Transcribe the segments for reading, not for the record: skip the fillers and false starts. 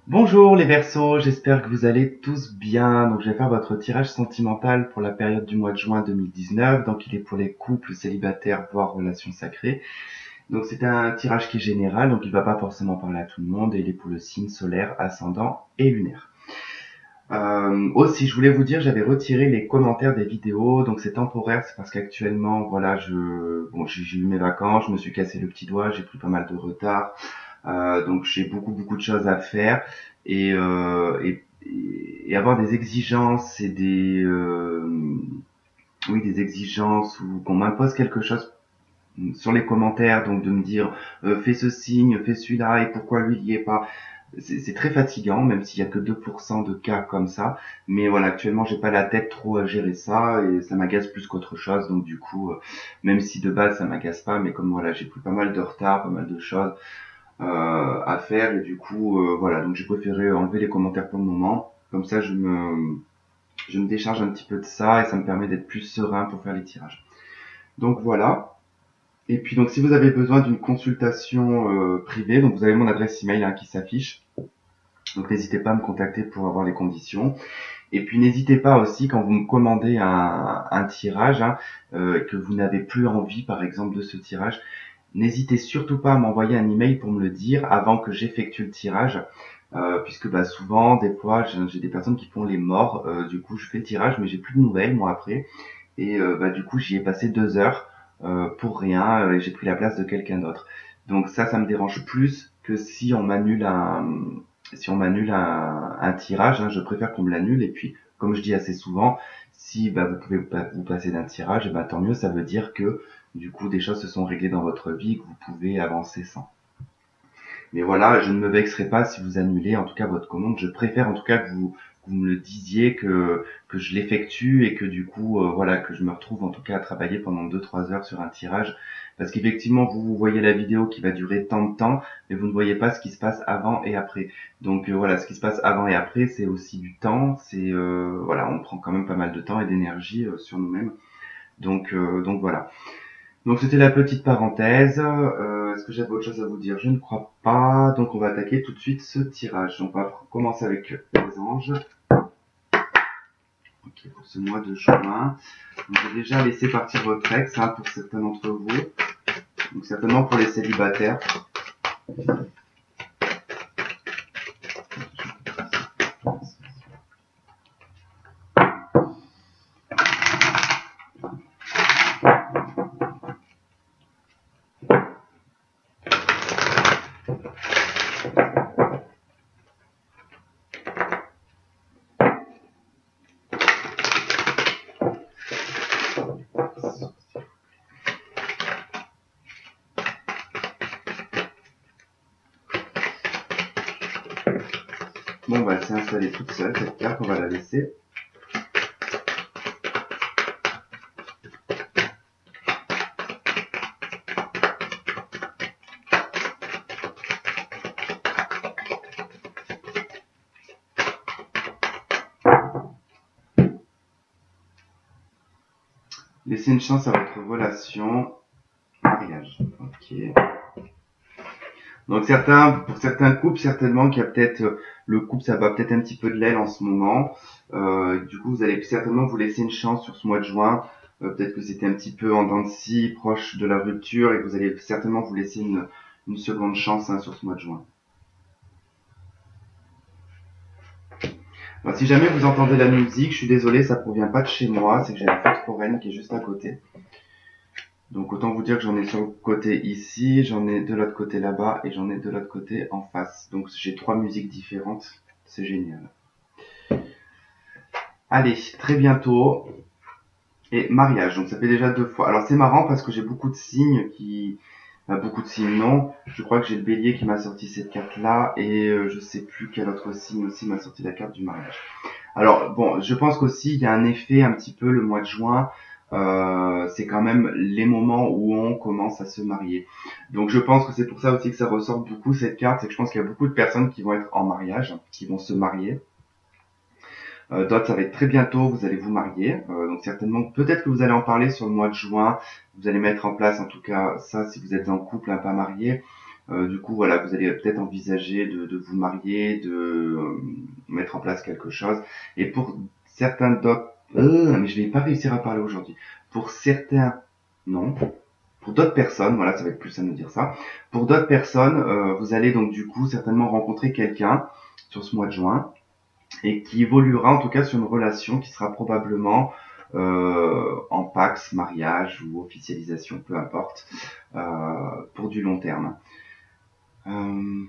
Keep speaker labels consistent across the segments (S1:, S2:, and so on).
S1: Bonjour les Verseaux, j'espère que vous allez tous bien. Donc je vais faire votre tirage sentimental pour la période du mois de juin 2019. Donc il est pour les couples célibataires voire relations sacrées. Donc c'est un tirage qui est général, donc il va pas forcément parler à tout le monde et il est pour le signe solaire, ascendant et lunaire. Aussi, je voulais vous dire, j'avais retiré les commentaires des vidéos, donc c'est temporaire, c'est parce qu'actuellement, voilà, j'ai eu mes vacances, je me suis cassé le petit doigt, j'ai pris pas mal de retard, donc j'ai beaucoup de choses à faire et avoir des exigences et des exigences ou qu'on m'impose quelque chose sur les commentaires, donc de me dire fais ce signe, fais celui-là et pourquoi lui il y est pas. C'est très fatigant, même s'il y a que 2% de cas comme ça. Mais voilà, actuellement, j'ai pas la tête trop à gérer ça et ça m'agace plus qu'autre chose. Donc du coup, même si de base ça m'agace pas, mais comme voilà, j'ai pris pas mal de retard, pas mal de choses à faire et du coup, voilà, donc j'ai préféré enlever les commentaires pour le moment. Comme ça, je me décharge un petit peu de ça et ça me permet d'être plus serein pour faire les tirages. Donc voilà. Et puis donc si vous avez besoin d'une consultation privée, donc vous avez mon adresse email qui s'affiche. Donc n'hésitez pas à me contacter pour avoir les conditions. Et puis n'hésitez pas aussi quand vous me commandez un tirage, que vous n'avez plus envie par exemple de ce tirage, n'hésitez surtout pas à m'envoyer un email pour me le dire avant que j'effectue le tirage. Puisque souvent, des fois, j'ai des personnes qui font les morts. Du coup, je fais le tirage, mais j'ai plus de nouvelles moi après. Et du coup, j'y ai passé 2 heures pour rien. Et j'ai pris la place de quelqu'un d'autre. Donc ça me dérange plus que si on m'annule un tirage. Je préfère qu'on me l'annule. Et puis, comme je dis assez souvent, si vous pouvez vous passer d'un tirage, et tant mieux. Ça veut dire que du coup, des choses se sont réglées dans votre vie, que vous pouvez avancer sans. Mais voilà, je ne me vexerai pas si vous annulez en tout cas votre commande. Je préfère en tout cas que vous me le disiez, que je l'effectue et que du coup, voilà, que je me retrouve en tout cas à travailler pendant 2 3 heures sur un tirage. Parce qu'effectivement, vous voyez la vidéo qui va durer tant de temps, mais vous ne voyez pas ce qui se passe avant et après. Donc voilà, ce qui se passe avant et après, c'est aussi du temps. Voilà, on prend quand même pas mal de temps et d'énergie sur nous-mêmes. Donc voilà. Donc c'était la petite parenthèse. Est-ce que j'avais autre chose à vous dire? Je ne crois pas. Donc on va attaquer tout de suite ce tirage. Donc on va commencer avec les anges. Ok, pour ce mois de juin. Donc j'ai déjà laissé partir votre ex pour certains d'entre vous. Donc certainement pour les célibataires. Bon, elle s'est installée toute seule cette carte. On va la laisser. Laissez une chance à votre relation. Mariage. Ok. Donc pour certains couples, certainement qu'il y a peut-être le couple, ça bat peut-être un petit peu de l'aile en ce moment. Du coup, vous allez certainement vous laisser une chance sur ce mois de juin. Peut-être que c'était un petit peu en dents de scie, proche de la rupture, et que vous allez certainement vous laisser une seconde chance sur ce mois de juin. Alors, si jamais vous entendez la musique, je suis désolé, ça provient pas de chez moi, c'est que j'ai la fête foraine qui est juste à côté. Donc autant vous dire que j'en ai sur le côté ici, j'en ai de l'autre côté là-bas et j'en ai de l'autre côté en face. Donc j'ai 3 musiques différentes, c'est génial. Allez, très bientôt. Et mariage, donc ça fait déjà 2 fois. Alors c'est marrant parce que j'ai beaucoup de signes beaucoup de signes non. Je crois que j'ai le bélier qui m'a sorti cette carte-là et je sais plus quel autre signe aussi m'a sorti la carte du mariage. Alors bon, je pense qu'aussi il y a un effet un petit peu le mois de juin. C'est quand même les moments où on commence à se marier. Donc je pense que c'est pour ça aussi que ça ressort beaucoup cette carte, c'est que je pense qu'il y a beaucoup de personnes qui vont être en mariage, qui vont se marier. D'autres, ça va être très bientôt, vous allez vous marier. Donc certainement, peut-être que vous allez en parler sur le mois de juin. Vous allez mettre en place, en tout cas, ça, si vous êtes en couple, pas marié. Du coup, voilà, vous allez peut-être envisager de vous marier, de mettre en place quelque chose. Et pour certains d'autres, mais je vais pas réussir à parler aujourd'hui. Pour certains, non. Pour d'autres personnes, voilà, ça va être plus à nous dire ça. Pour d'autres personnes, vous allez donc du coup certainement rencontrer quelqu'un sur ce mois de juin et qui évoluera en tout cas sur une relation qui sera probablement en pax, mariage ou officialisation, peu importe, pour du long terme. Euh,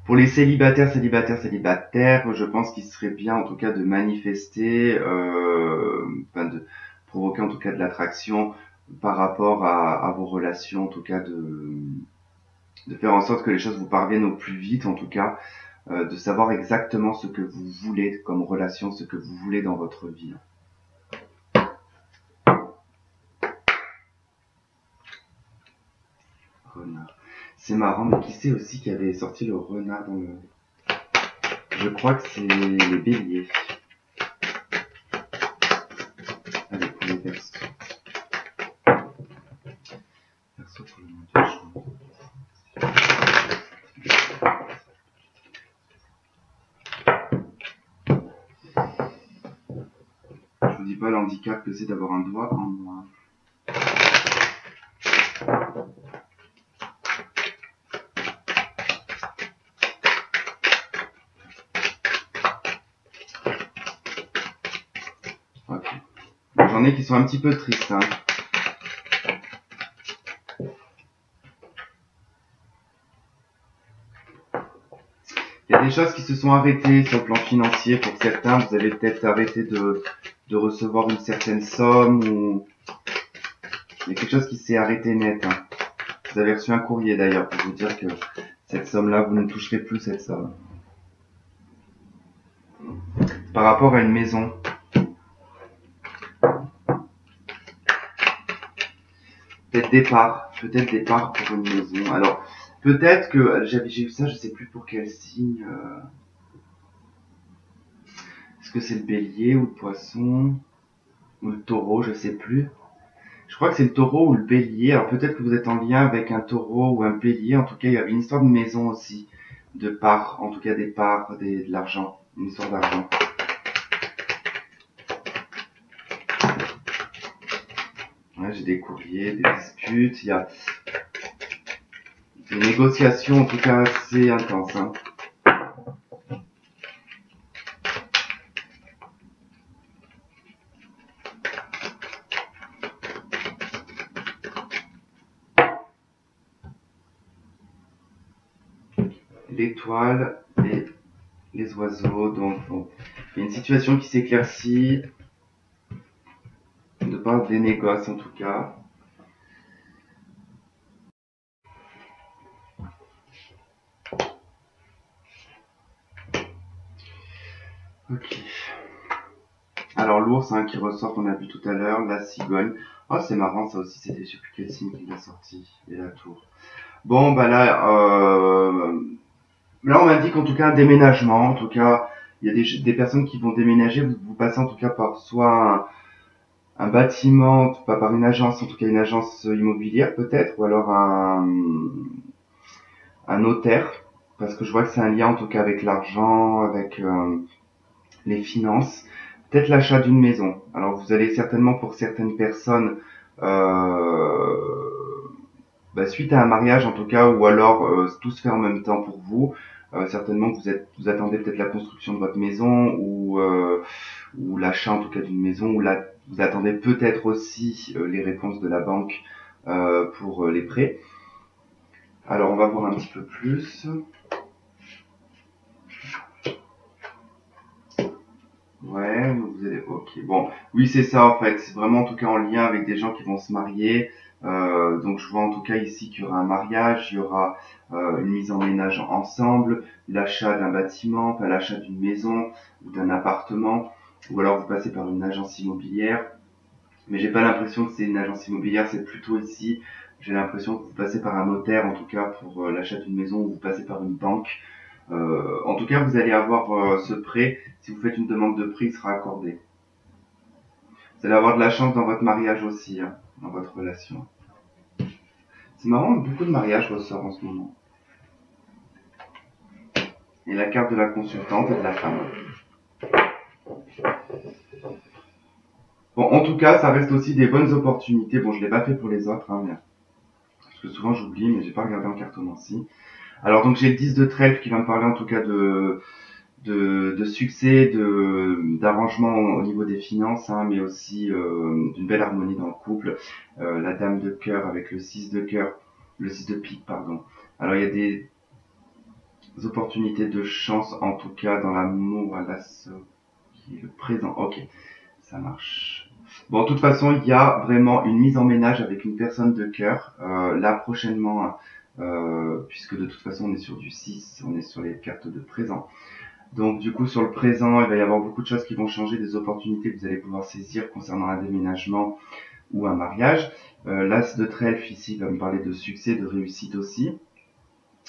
S1: Pour les célibataires, je pense qu'il serait bien en tout cas de manifester, enfin de provoquer en tout cas de l'attraction par rapport à vos relations, en tout cas de faire en sorte que les choses vous parviennent au plus vite, en tout cas, de savoir exactement ce que vous voulez comme relation, ce que vous voulez dans votre vie. Renard. C'est marrant, mais qui sait aussi qu'il y avait sorti le renard dans le... Je crois que c'est les béliers. Allez, pour les versos. Verso pour le mois de juin. Je vous dis pas l'handicap que c'est d'avoir un doigt en moins. Ok. J'en ai qui sont un petit peu tristes, hein. Il y a des choses qui se sont arrêtées sur le plan financier pour certains. Vous avez peut-être arrêté de recevoir une certaine somme ou il y a quelque chose qui s'est arrêté net, hein. Vous avez reçu un courrier d'ailleurs pour vous dire que cette somme-là, vous ne toucherez plus cette somme. Par rapport à une maison, peut-être départ pour une maison. Alors, peut-être que j'ai vu ça, je sais plus pour quel signe. Est-ce que c'est le bélier ou le poisson ou le taureau, je sais plus. Je crois que c'est le taureau ou le bélier. Alors peut-être que vous êtes en lien avec un taureau ou un bélier. En tout cas, il y avait une histoire de maison aussi, de parts, en tout cas des parts, de l'argent, une histoire d'argent. Ouais, j'ai des courriers, des disputes, il y a des négociations en tout cas assez intenses, hein. L'étoile et les oiseaux, donc bon, il y a une situation qui s'éclaircit de part des négoces en tout cas. Ok. Alors l'ours hein, qui ressort, on a vu tout à l'heure, la cigogne. Oh c'est marrant, ça aussi c'était je sais plus quel signe qui l'a sorti, et la tour. Bon bah là on m'indique en tout cas un déménagement, en tout cas il y a des personnes qui vont déménager, vous passez en tout cas par soit un bâtiment, pas par une agence, en tout cas une agence immobilière peut-être, ou alors un notaire, parce que je vois que c'est un lien en tout cas avec l'argent, avec les finances, peut-être l'achat d'une maison. Alors vous allez certainement pour certaines personnes, euh, suite à un mariage en tout cas, ou alors tout se fait en même temps pour vous, certainement que vous attendez peut-être la construction de votre maison ou l'achat en tout cas d'une maison, ou vous attendez peut-être aussi les réponses de la banque pour les prêts. Alors on va voir un petit peu plus. Ouais, vous allez, ok. Bon, oui, c'est ça en fait. C'est vraiment en tout cas en lien avec des gens qui vont se marier. Donc je vois en tout cas ici qu'il y aura un mariage, il y aura une mise en ménage ensemble, l'achat d'un bâtiment, enfin l'achat d'une maison ou d'un appartement, ou alors vous passez par une agence immobilière. Mais j'ai pas l'impression que c'est une agence immobilière, c'est plutôt ici. J'ai l'impression que vous passez par un notaire en tout cas pour l'achat d'une maison ou vous passez par une banque. En tout cas, vous allez avoir ce prêt. Si vous faites une demande de prêt, il sera accordé. Vous allez avoir de la chance dans votre mariage aussi, hein, dans votre relation. C'est marrant, beaucoup de mariages ressort en ce moment. Et la carte de la consultante et de la femme. Bon, en tout cas, ça reste aussi des bonnes opportunités. Bon, je l'ai pas fait pour les autres, hein, mais... parce que souvent j'oublie, mais j'ai pas regardé en cartomancie. Alors donc j'ai le 10 de trèfle qui va me parler en tout cas de succès, d'arrangement au niveau des finances, hein, mais aussi d'une belle harmonie dans le couple. La dame de cœur avec le 6 de cœur, le 6 de pique, pardon. Alors il y a des opportunités de chance en tout cas dans l'amour à l'assaut, qui est le présent. Ok, ça marche. Bon, de toute façon, il y a vraiment une mise en ménage avec une personne de cœur. Là, prochainement, puisque de toute façon, on est sur du 6, on est sur les cartes de présent. Donc, du coup, sur le présent, il va y avoir beaucoup de choses qui vont changer, des opportunités que vous allez pouvoir saisir concernant un déménagement ou un mariage. L'As de trèfle, ici, va me parler de succès, de réussite aussi,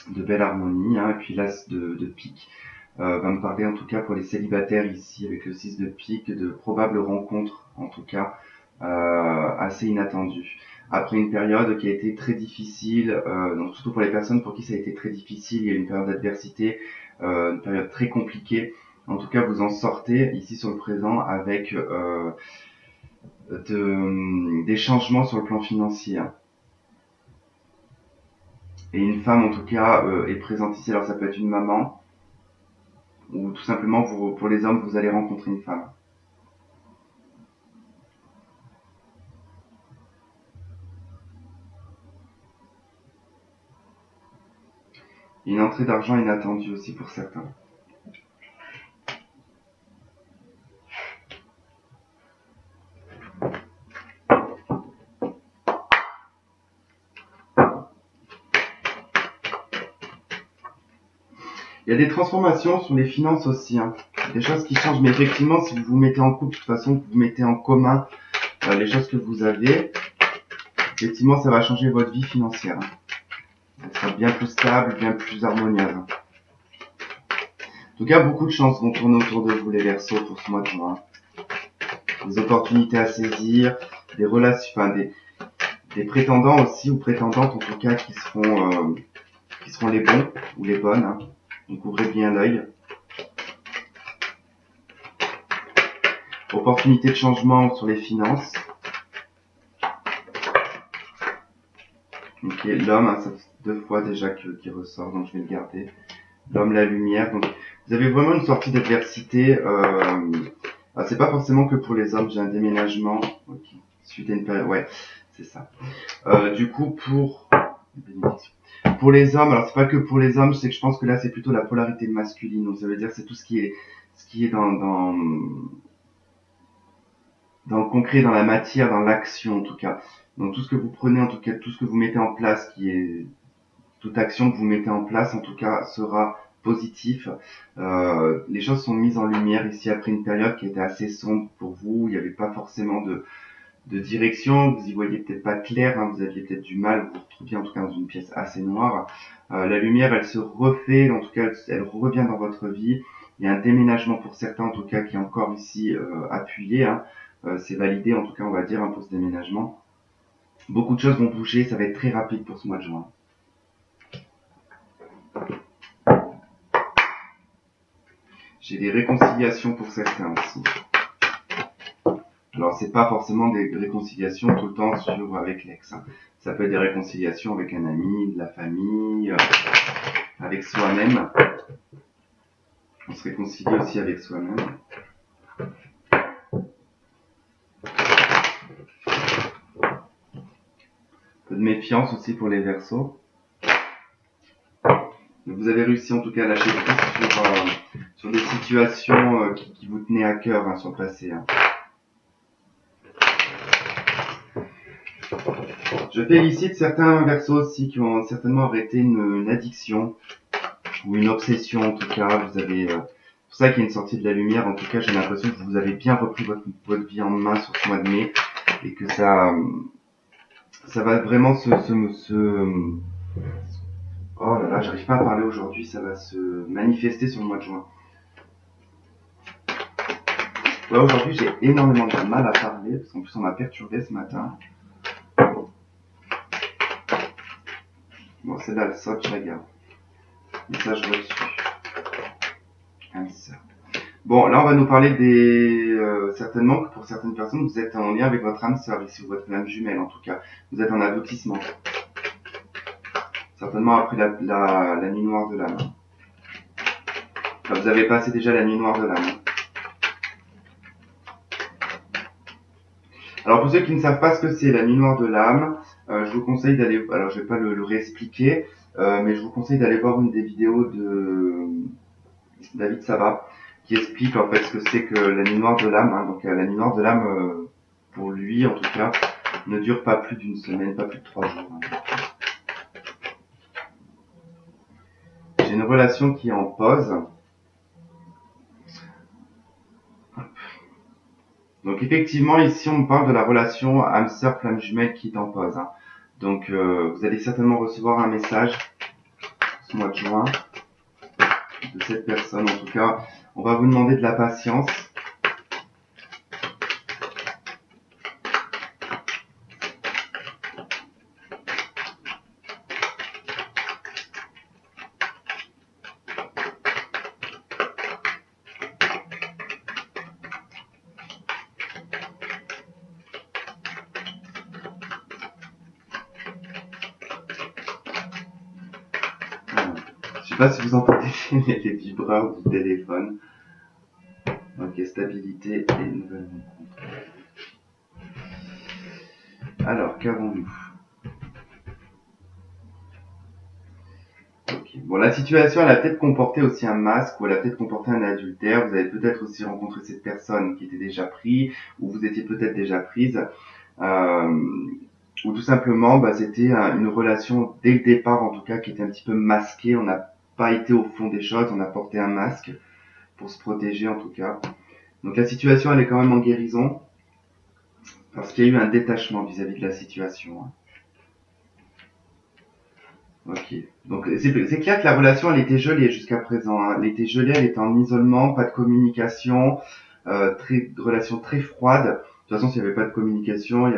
S1: de belle harmonie. Hein, et puis l'As de pique va me parler en tout cas pour les célibataires ici avec le 6 de pique de probables rencontres en tout cas assez inattendues. Après une période qui a été très difficile, donc surtout pour les personnes pour qui ça a été très difficile, il y a une période d'adversité, une période très compliquée. En tout cas, vous en sortez ici sur le présent avec des changements sur le plan financier. Et une femme en tout cas est présente ici, alors ça peut être une maman, ou tout simplement pour les hommes, vous allez rencontrer une femme. Et une entrée d'argent inattendue aussi pour certains. Il y a des transformations sur les finances aussi, hein. Des choses qui changent, mais effectivement, si vous vous mettez en couple, de toute façon, vous mettez en commun les choses que vous avez, effectivement, ça va changer votre vie financière. Hein. Elle sera bien plus stable, bien plus harmonieuse. En tout cas, beaucoup de chances vont tourner autour de vous, les Verseaux, pour ce mois de juin. Des opportunités à saisir, des relations, enfin, des prétendants aussi, ou prétendantes en tout cas, qui seront les bons ou les bonnes. Hein. Donc ouvrez bien l'œil. Opportunité de changement sur les finances. Ok, l'homme, hein, ça fait 2 fois déjà qu'il ressort, donc je vais le garder. L'homme, la lumière. Donc vous avez vraiment une sortie d'adversité. C'est pas forcément que pour les hommes, j'ai un déménagement. Ok, suite à une période. Ouais, c'est ça. Du coup, pour les hommes, alors c'est pas que pour les hommes, c'est que je pense que là c'est plutôt la polarité masculine. Donc ça veut dire c'est tout ce qui est dans le concret, dans la matière, dans l'action en tout cas. Donc tout ce que vous prenez, en tout cas tout ce que vous mettez en place, toute action que vous mettez en place en tout cas sera positif. Les choses sont mises en lumière ici après une période qui était assez sombre pour vous. Il n'y avait pas forcément de direction, vous y voyez peut-être pas clair, hein, vous aviez peut-être du mal, vous vous retrouviez en tout cas dans une pièce assez noire. La lumière, elle se refait, en tout cas, elle revient dans votre vie. Il y a un déménagement pour certains, en tout cas, qui est encore ici appuyé. Hein. C'est validé, en tout cas, on va dire, hein, pour ce déménagement. Beaucoup de choses vont bouger, ça va être très rapide pour ce mois de juin. J'ai des réconciliations pour certains aussi. Alors, c'est pas forcément des réconciliations tout le temps avec l'ex. Hein. Ça peut être des réconciliations avec un ami, de la famille, avec soi-même. On se réconcilie aussi avec soi-même. Un peu de méfiance aussi pour les Verseaux. Vous avez réussi en tout cas à lâcher prise sur des situations qui vous tenaient à cœur hein, sur le passé. Hein. Je félicite certains Verseaux aussi qui ont certainement arrêté une addiction ou une obsession en tout cas. Vous avez c'est pour ça qu'il y a une sortie de la lumière. En tout cas, j'ai l'impression que vous avez bien repris votre vie en main sur ce mois de mai et que ça va vraiment oh là là, j'arrive pas à parler aujourd'hui. Ça va se manifester sur le mois de juin. Ouais, aujourd'hui, j'ai énormément de mal à parler parce qu'en plus, on m'a perturbé ce matin. Bon, celle-là, elle saute, je la garde. Message reçu. Âme sœur. Bon, là, on va nous parler des... certainement que pour certaines personnes, vous êtes en lien avec votre âme sœur, ici, ou votre âme jumelle, en tout cas. Vous êtes en aboutissement. Certainement après la nuit noire de l'âme. Enfin, vous avez passé déjà la nuit noire de l'âme. Alors, pour ceux qui ne savent pas ce que c'est la nuit noire de l'âme, je vous conseille d'aller... Alors, je vais pas le réexpliquer, mais je vous conseille d'aller voir une des vidéos de David Sabat, qui explique en fait ce que c'est que la nuit noire de l'âme. Hein. Donc, la nuit noire de l'âme, pour lui, en tout cas, ne dure pas plus d'une semaine, pas plus de 3 jours. Hein. J'ai une relation qui est en pause. Donc effectivement, ici on parle de la relation âme sœur flamme jumelle qui est en pause. Hein. Donc vous allez certainement recevoir un message ce mois de juin de cette personne. En tout cas, on va vous demander de la patience. Je sais pas si vous entendez les vibreurs du téléphone. Ok, stabilité et nouvelle rencontre. Alors, qu'avons-nous? Okay. Bon, la situation, elle a peut-être comporté aussi un masque, ou elle a peut-être comporté un adultère. Vous avez peut-être aussi rencontré cette personne qui était déjà prise, ou vous étiez peut-être déjà prise. Ou tout simplement, c'était une relation, dès le départ en tout cas, qui était un petit peu masquée. On n'a pas été au fond des choses, on a porté un masque pour se protéger en tout cas. Donc la situation, elle est quand même en guérison, parce qu'il y a eu un détachement vis-à-vis de la situation. Hein. Ok. Donc c'est clair que la relation, elle était gelée jusqu'à présent. Hein. Elle était gelée, elle était en isolement, pas de communication, relation très froide. De toute façon, s'il n'y avait pas de communication, il y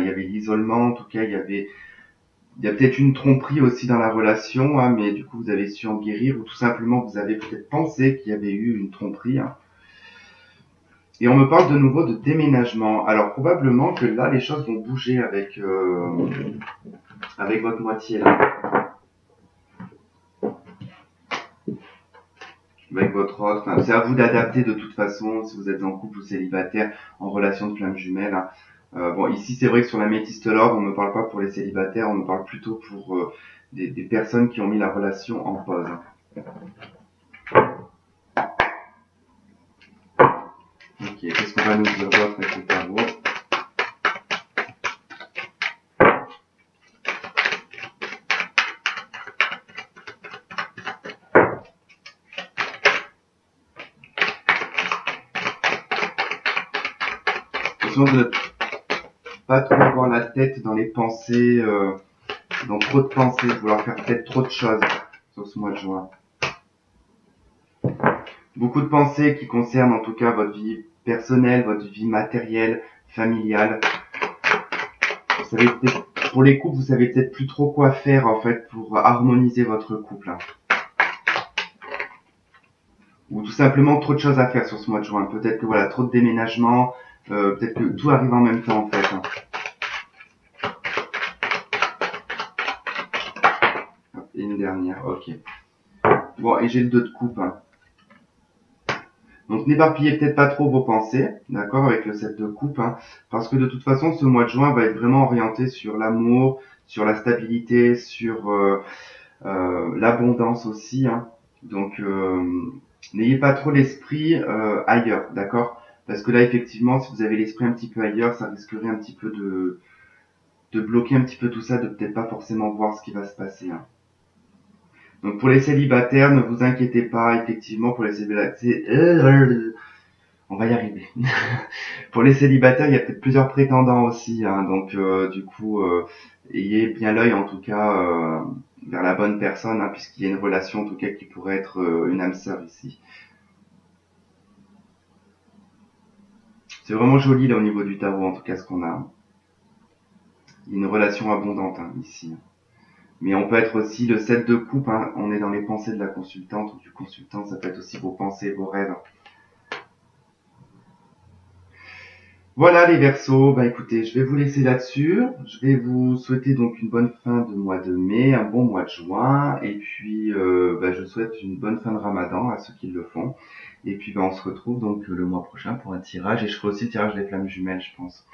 S1: avait l'isolement. En tout cas, il y a peut-être une tromperie aussi dans la relation, hein, mais du coup, vous avez su en guérir, ou tout simplement, vous avez peut-être pensé qu'il y avait eu une tromperie. Hein. Et on me parle de nouveau de déménagement. Alors, probablement que là, les choses vont bouger avec votre moitié, là. Avec votre autre. Enfin, c'est à vous d'adapter de toute façon, si vous êtes en couple ou célibataire, en relation de flamme jumelle. Hein. Bon, ici, c'est vrai que sur la Métiste Lord, on ne me parle pas pour les célibataires, on me parle plutôt pour des personnes qui ont mis la relation en pause. Ok, qu'est-ce qu'on va nous dire d'autre avec le tarot? Attention de ne pas trop avoir la tête dans les pensées, dans trop de pensées, vouloir faire peut-être trop de choses sur ce mois de juin. Beaucoup de pensées qui concernent en tout cas votre vie personnelle, votre vie matérielle, familiale. Vous savez peut-être, pour les couples, vous savez peut-être plus trop quoi faire en fait pour harmoniser votre couple. Hein. Ou tout simplement trop de choses à faire sur ce mois de juin. Peut-être que voilà, trop de déménagements, peut-être que tout arrive en même temps en fait. Hein. Et une dernière, ok. Bon, et j'ai le 2 de coupe. Hein. Donc n'éparpillez peut-être pas trop vos pensées, d'accord, avec le 7 de coupe, hein, parce que de toute façon, ce mois de juin va être vraiment orienté sur l'amour, sur la stabilité, sur l'abondance aussi. Hein. Donc n'ayez pas trop l'esprit ailleurs, d'accord? Parce que là, effectivement, si vous avez l'esprit un petit peu ailleurs, ça risquerait un petit peu de bloquer un petit peu tout ça, de peut-être pas forcément voir ce qui va se passer. Hein. Donc pour les célibataires, ne vous inquiétez pas, effectivement, pour les célibataires, on va y arriver. Pour les célibataires, il y a peut-être plusieurs prétendants aussi, hein, donc du coup, ayez bien l'œil en tout cas vers la bonne personne, hein, puisqu'il y a une relation en tout cas qui pourrait être une âme sœur ici. C'est vraiment joli là au niveau du tarot, en tout cas ce qu'on a. Il y a une relation abondante hein, ici. Mais on peut être aussi le 7 de coupe, hein. On est dans les pensées de la consultante ou du consultant, ça peut être aussi vos pensées, vos rêves. Voilà les Verseaux, bah écoutez, je vais vous laisser là-dessus. Je vais vous souhaiter donc une bonne fin de mois de mai, un bon mois de juin, et puis bah, je souhaite une bonne fin de Ramadan à ceux qui le font. Et puis bah, on se retrouve donc le mois prochain pour un tirage, et je ferai aussi le tirage des flammes jumelles, je pense.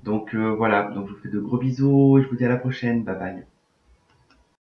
S1: Donc voilà, donc je vous fais de gros bisous et je vous dis à la prochaine, bye bye.